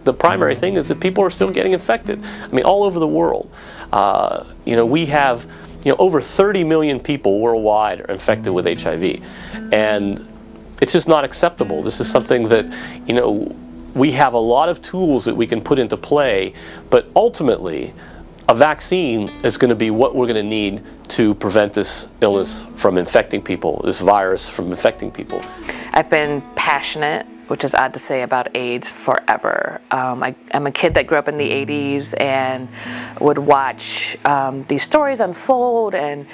the primary thing is that people are still getting infected. I mean, all over the world. You know, we have over 30 million people worldwide are infected with HIV, and it's just not acceptable. This is something that, we have a lot of tools that we can put into play, but ultimately, a vaccine is going to be what we're going to need to prevent this illness from infecting people, this virus from infecting people. I've been passionate, which is odd to say, about AIDS forever. I'm a kid that grew up in the 80s and would watch these stories unfold, and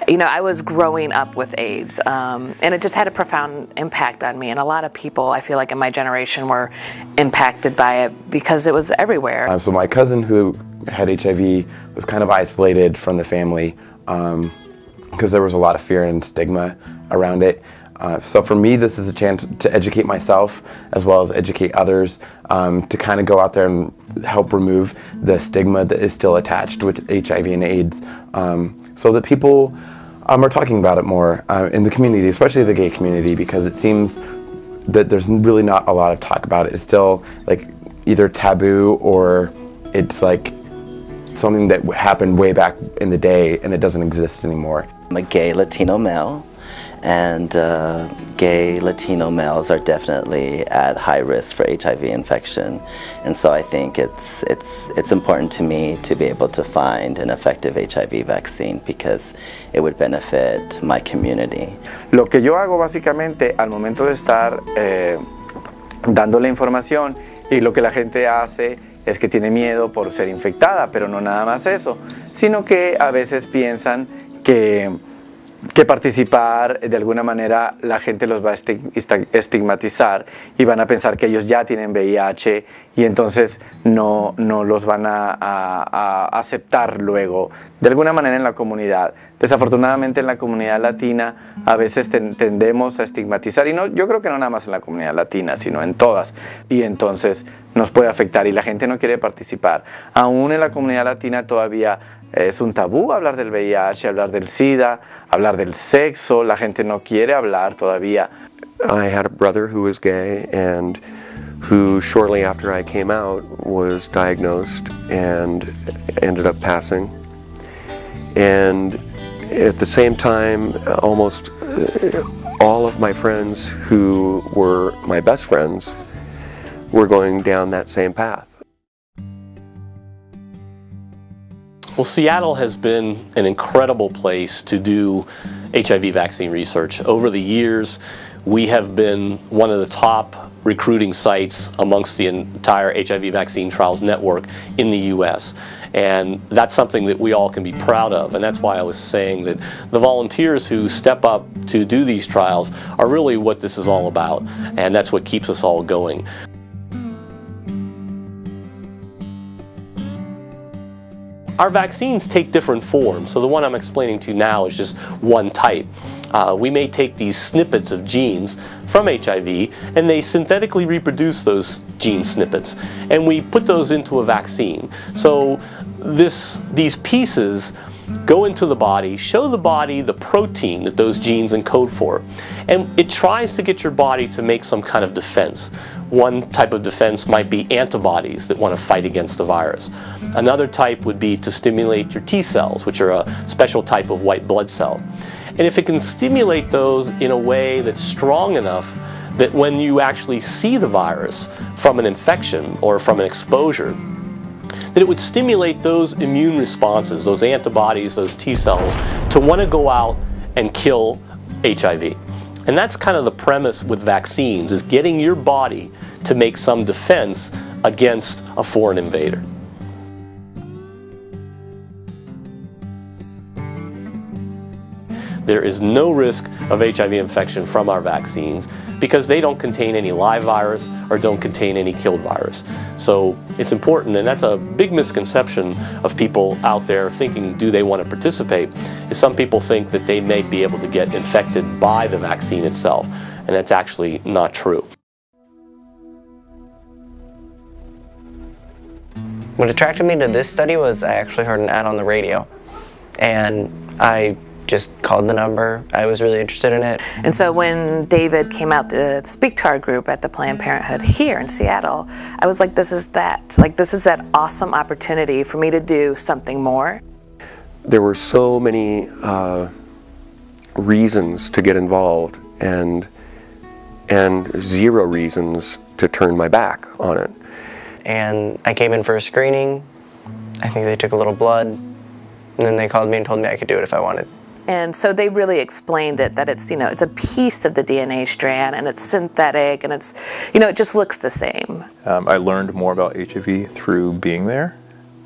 I was growing up with AIDS, and it just had a profound impact on me, and a lot of people, I feel like in my generation, were impacted by it because it was everywhere. So my cousin who had HIV was kind of isolated from the family because there was a lot of fear and stigma around it. So for me, this is a chance to educate myself as well as educate others, to kind of go out there and help remove the stigma that is still attached with HIV and AIDS, so that people are talking about it more in the community, especially the gay community, because it seems that there's really not a lot of talk about it. It's still like either taboo or it's like something that happened way back in the day and it doesn't exist anymore. I'm a gay Latino male, and gay Latino males are definitely at high risk for HIV infection, and so I think it's important to me to be able to find an effective HIV vaccine because it would benefit my community. Lo que yo hago básicamente al momento de estar dando la información, y lo que la gente hace es que tiene miedo por ser infectada, pero no nada más eso, sino que a veces piensan que participar de alguna manera la gente los va a estigmatizar y van a pensar que ellos ya tienen VIH y entonces no los van a aceptar luego de alguna manera en la comunidad. Desafortunadamente en la comunidad latina a veces tendemos a estigmatizar, y yo creo que no nada más en la comunidad latina, sino en todas, y entonces nos puede afectar y la gente no quiere participar. Aún en la comunidad latina todavía es un tabú hablar del VIH, hablar del SIDA, hablar del sexo. La gente no quiere hablar todavía. I had a brother who was gay and who shortly after I came out was diagnosed and ended up passing. And at the same time, almost all of my friends who were my best friends were going down that same path. Well, Seattle has been an incredible place to do HIV vaccine research. Over the years, we have been one of the top recruiting sites amongst the entire HIV vaccine trials network in the US. And that's something that we all can be proud of. And that's why I was saying that the volunteers who step up to do these trials are really what this is all about. And that's what keeps us all going. Our vaccines take different forms, so the one I'm explaining to you now is just one type. We may take these snippets of genes from HIV and they synthetically reproduce those gene snippets, and we put those into a vaccine. So these pieces go into the body, show the body the protein that those genes encode for, and it tries to get your body to make some kind of defense. One type of defense might be antibodies that want to fight against the virus. Another type would be to stimulate your T cells, which are a special type of white blood cell. And if it can stimulate those in a way that's strong enough that when you actually see the virus from an infection or from an exposure, that it would stimulate those immune responses, those antibodies, those T cells, to want to go out and kill HIV. And that's kind of the premise with vaccines, is getting your body to make some defense against a foreign invader. There is no risk of HIV infection from our vaccines because they don't contain any live virus or don't contain any killed virus. So it's important, and that's a big misconception of people out there thinking, do they want to participate? Is some people think that they may be able to get infected by the vaccine itself, and that's actually not true. What attracted me to this study was I actually heard an ad on the radio, and I just called the number. I was really interested in it. And so when David came out to speak to our group at the Planned Parenthood here in Seattle, I was like, this is that awesome opportunity for me to do something more. There were so many reasons to get involved and zero reasons to turn my back on it. And I came in for a screening. I think they took a little blood, and then they called me and told me I could do it if I wanted. And so they really explained it, that it's, it's a piece of the DNA strand, and it's synthetic, and it's, it just looks the same. I learned more about HIV through being there,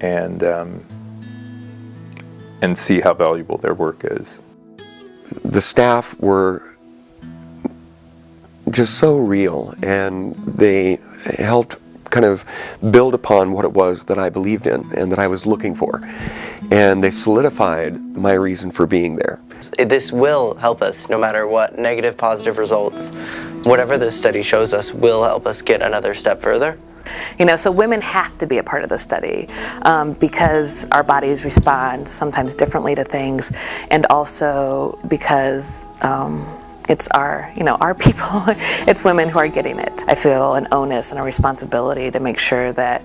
and see how valuable their work is. The staff were just so real, and they helped kind of build upon what it was that I believed in and that I was looking for. And they solidified my reason for being there. This will help us no matter what, negative, positive results. Whatever this study shows us will help us get another step further. So women have to be a part of the study because our bodies respond sometimes differently to things, and also because it's our people. It's women who are getting it. I feel an onus and a responsibility to make sure that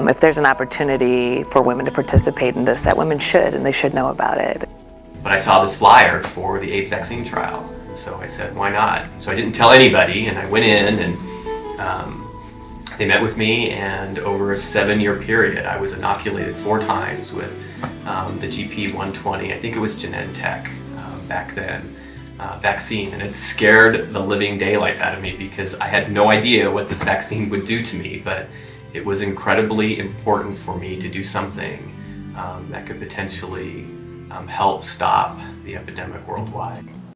if there's an opportunity for women to participate in this, that women should, and they should know about it. But I saw this flyer for the AIDS vaccine trial, and so I said, why not? So I didn't tell anybody, and I went in, and they met with me, and over a 7-year period, I was inoculated 4 times with the GP120, I think it was Genentech back then, vaccine, and it scared the living daylights out of me because I had no idea what this vaccine would do to me, but it was incredibly important for me to do something that could potentially help stop the epidemic worldwide.